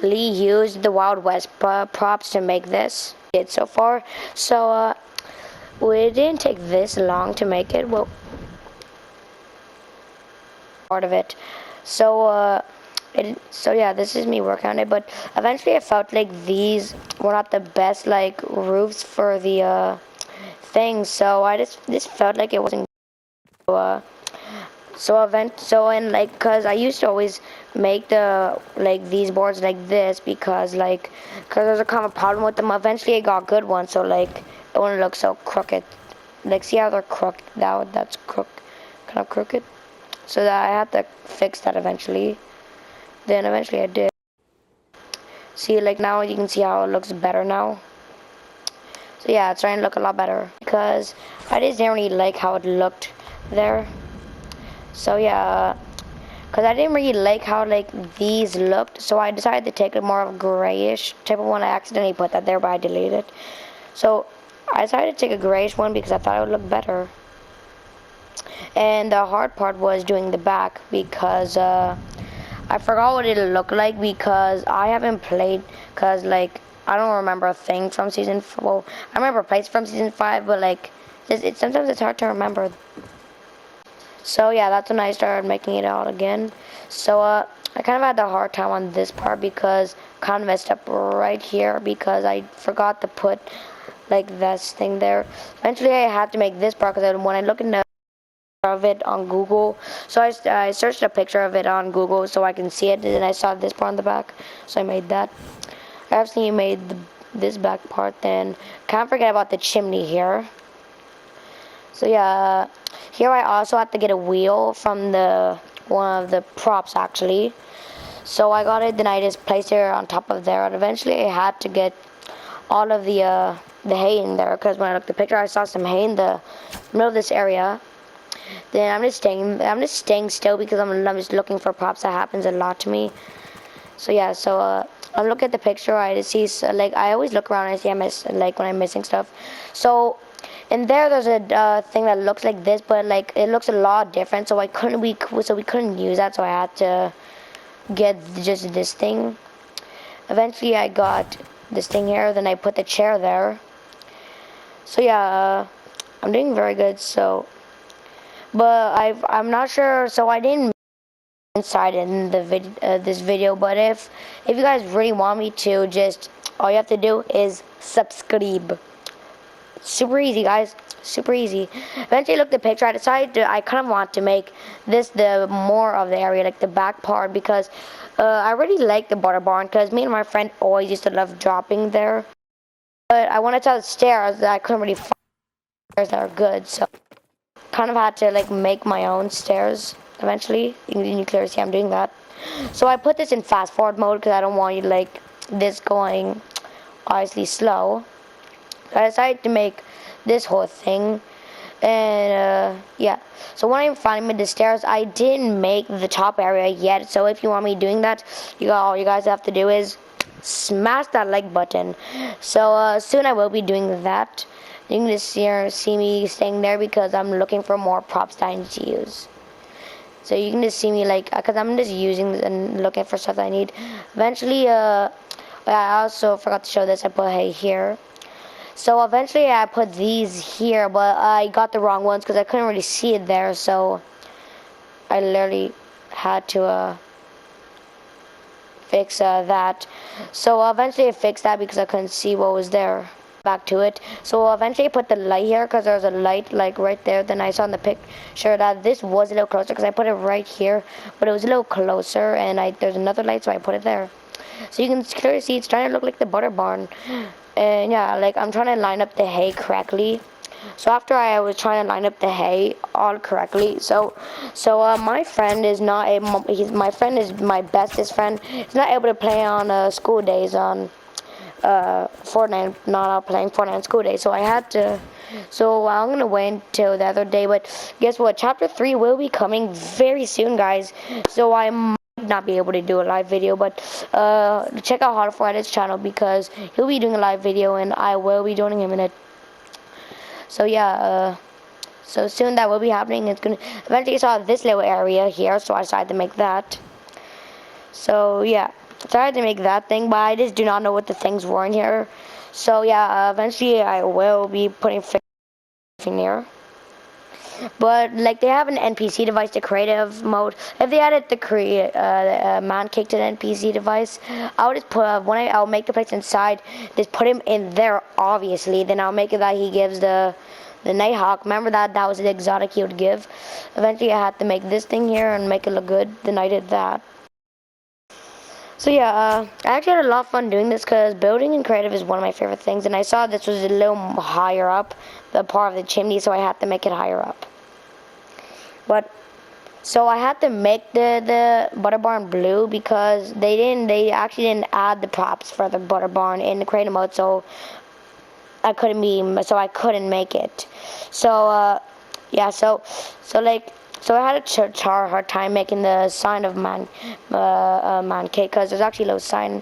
Lee used the Wild West props to make this. Did so far. So it didn't take this long to make it. Well, part of it. So so yeah, this is me working on it. But eventually, I felt like these were not the best like roofs for the thing. So I just felt like it wasn't. Uh, so and like, cause I used to always make the like these boards like this because there's a common problem with them. Eventually, I got good ones, so like it wouldn't look so crooked. Like, see how they're crooked? That's kind of crooked. So that I had to fix that eventually. Then eventually I did. See, like now you can see how it looks better now. So yeah, it's starting to look a lot better because I just didn't really like how it looked there. So yeah, because I didn't really like how like these looked, so I decided to take a more of a grayish type of one. I accidentally put that there, but I deleted it. So I decided to take a grayish one because I thought it would look better. And the hard part was doing the back because I forgot what it looked like because I haven't played, because like I don't remember a thing from season 4. Well, I remember places from season 5, but like sometimes it's hard to remember. So yeah, that's when I started making it out again. So I kind of had a hard time on this part because I kind of messed up right here because I forgot to put like this thing there. Eventually I had to make this part because when I look in the of it on Google, so I searched a picture of it on Google so I can see it, and I saw this part on the back, so I made that. After you made this back part, then can't forget about the chimney here. So yeah, here I also have to get a wheel from one of the props actually. So I got it, then I just placed it on top of there, and eventually I had to get all of the hay in there because when I looked at the picture, I saw some hay in the middle of this area. Then I'm just staying still because I'm just looking for props. That happens a lot to me. So yeah, I look at the picture. I just see like I always look around and I see when I'm missing stuff. So in there's a thing that looks like this, but like it looks a lot different. So we couldn't use that. So I had to get just this thing. Eventually I got this thing here. Then I put the chair there. So yeah, I'm doing very good. So. But I'm not sure, so I didn't inside in the this video. But if you guys really want me to, just all you have to do is subscribe. Super easy, guys. Super easy. Eventually, look at the picture. I kind of want to make this the more of the area, like the back part, because I really like the butter barn. Because me and my friend always used to love dropping there. But I wanted to have stairs that I couldn't really find stairs that are good, so. Kind of had to like make my own stairs eventually. You can clearly see I'm doing that. So I put this in fast forward mode because I don't want you like this going obviously slow. So I decided to make this whole thing, and yeah. So when I finally made the stairs, I didn't make the top area yet. So if you want me doing that, all you guys have to do is smash that like button. So soon I will be doing that. You can just see me staying there because I'm looking for more props that I need to use. So you can just see me like, because I'm just using and looking for stuff that I need. Eventually, I also forgot to show this. I put hay here. So eventually I put these here, but I got the wrong ones because I couldn't really see it there. So I literally had to fix that. So eventually I fixed that because I couldn't see what was there. Back to it. So eventually I put the light here because there's a light like right there. Then I saw in the picture that this was a little closer because I put it right here, but it was a little closer, and there's another light, so I put it there. So you can clearly see it's trying to look like the butter barn. And yeah, like I'm trying to line up the hay correctly. So after I was trying to line up the hay all correctly, so my friend is not a my friend is my bestest friend. He's not able to play on school days on Fortnite, not playing Fortnite on school day, so I had to. So I'm gonna wait until the other day. But guess what? Chapter 3 will be coming very soon, guys. So I might not be able to do a live video, but check out Hard for Edit's channel because he'll be doing a live video, and I will be joining him in it. So yeah, so soon that will be happening. It's gonna eventually saw this little area here, so I decided to make that. So yeah. So I had to make that thing, but I just do not know what the things were in here. So yeah, eventually I will be putting in here. But like they have an NPC device to creative mode. If they added the create man cake to the NPC device, I would just put I'll make the place inside. Just put him in there, obviously. Then I'll make it that he gives the Nighthawk. Remember that was the exotic he would give. Eventually I had to make this thing here and make it look good. Then I did that. So yeah, I actually had a lot of fun doing this because building in creative is one of my favorite things, and I saw this was a little higher up, the part of the chimney, so I had to make it higher up. But so I had to make the butter barn blue because they actually didn't add the props for the butter barn in the creative mode, so I couldn't make it. So yeah, so I had a hard time making the sign of man cake because there's actually a little sign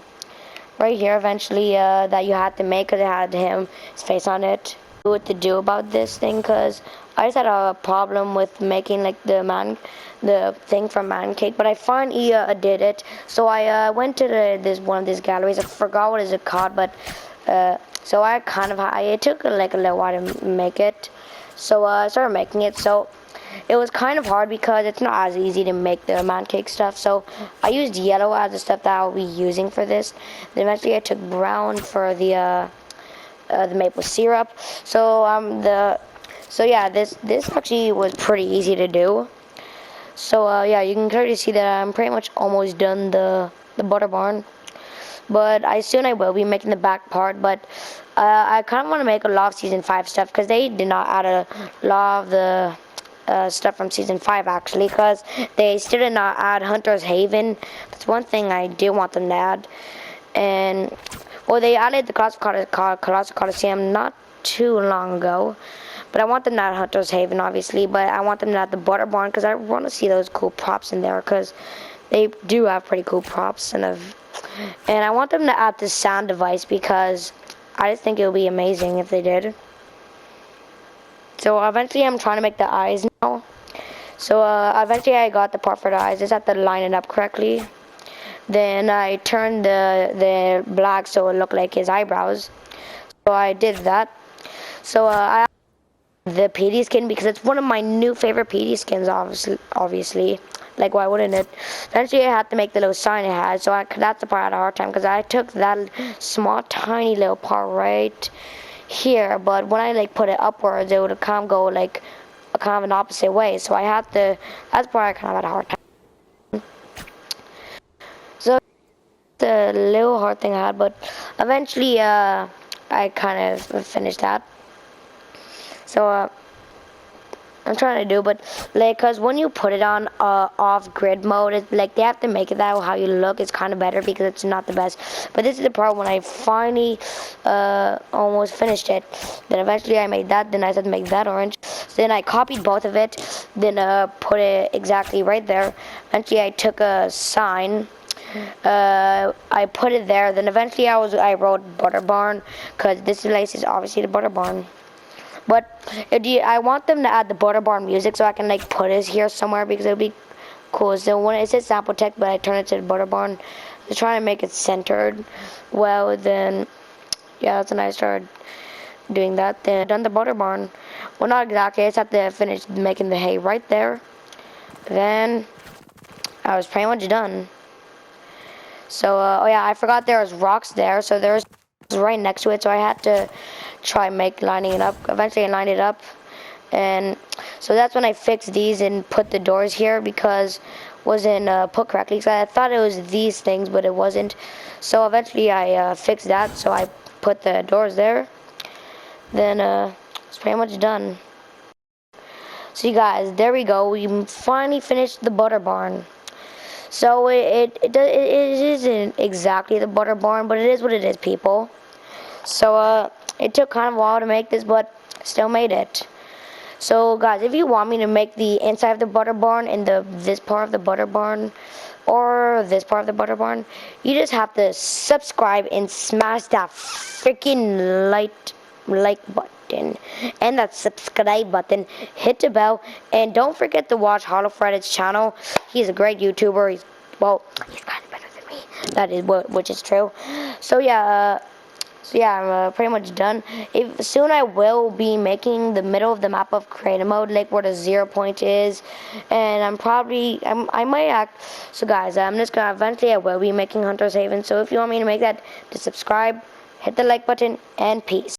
right here eventually that you had to make because it had his face on it. What to do about this thing because I just had a problem with making like the thing from man cake, but I finally did it. So I went to this one of these galleries. I forgot what it's called, but so it took like a little while to make it. So I started making it. So it was kind of hard because it's not as easy to make the man cake stuff. So I used yellow as the stuff that I'll be using for this. Then eventually I took brown for the maple syrup. So yeah, this actually was pretty easy to do. So yeah, you can clearly see that I'm pretty much almost done the butter barn. But I will be making the back part. But I kind of want to make a lot of season 5 stuff because they did not add a lot of the stuff from season 5 actually, because they still did not add Hunter's Haven. That's one thing I do want them to add. And well, they added the Colossal Coliseum not too long ago, but I want them to add Hunter's Haven obviously, but I want them to add the butter barn because I want to see those cool props in there because they do have pretty cool props. And I want them to add the sound device because I just think it would be amazing if they did. So eventually I'm trying to make the eyes now. So eventually I got the part for the eyes. Just have to line it up correctly. Then I turned the black so it looked like his eyebrows. So I did that. So I the PD skin because it's one of my new favorite PD skins, obviously. Like, why wouldn't it? Eventually I had to make the little sign it had, so that's the part I had a hard time because I took that small tiny little part right here, but when I like put it upwards it would kind of go like kind of an opposite way, so I had to, that's why I kind of had a hard time. So the little hard thing I had, but eventually I kind of finished that. So I'm trying to do, but like, cause when you put it on off-grid mode, it's like they have to make it that how you look is kind of better because it's not the best. But this is the part when I finally almost finished it. Then eventually I made that. Then I said make that orange. So then I copied both of it. Then put it exactly right there. Eventually I took a sign. I put it there. Then eventually I wrote Butter Barn because this place is obviously the Butter Barn. But I want them to add the butter barn music so I can like put it here somewhere because it would be cool. So when it says sample tech, but I turn it to the butter barn, I'm trying to make it centered. Well, then yeah, that's when I started doing that. Then I done the butter barn. Well, not exactly. I just have to finish making the hay right there. Then I was pretty much done. So oh yeah, I forgot there was rocks there. So there's right next to it, so I had to try lining it up. Eventually I lined it up, and so that's when I fixed these and put the doors here because wasn't put correctly. So I thought it was these things, but it wasn't. So eventually I fixed that, so I put the doors there. Then it's pretty much done. So you guys, there we go. We finally finished the butter barn. So it isn't exactly the butter barn, but it is what it is, people. So it took kind of a while to make this, but still made it. So guys, if you want me to make the inside of the butter barn and this part of the butter barn or this part of the butter barn, you just have to subscribe and smash that freaking like button and that subscribe button. Hit the bell and don't forget to watch HoloFred's channel. He's a great YouTuber. He's kind of better than me, That is which is true. So yeah. I'm pretty much done. If soon I will be making the middle of the map of creative mode, like where the 0 point is, and I might act. So guys, I'm just gonna eventually I will be making Hunter's Haven. So if you want me to make that, just subscribe, hit the like button, and peace.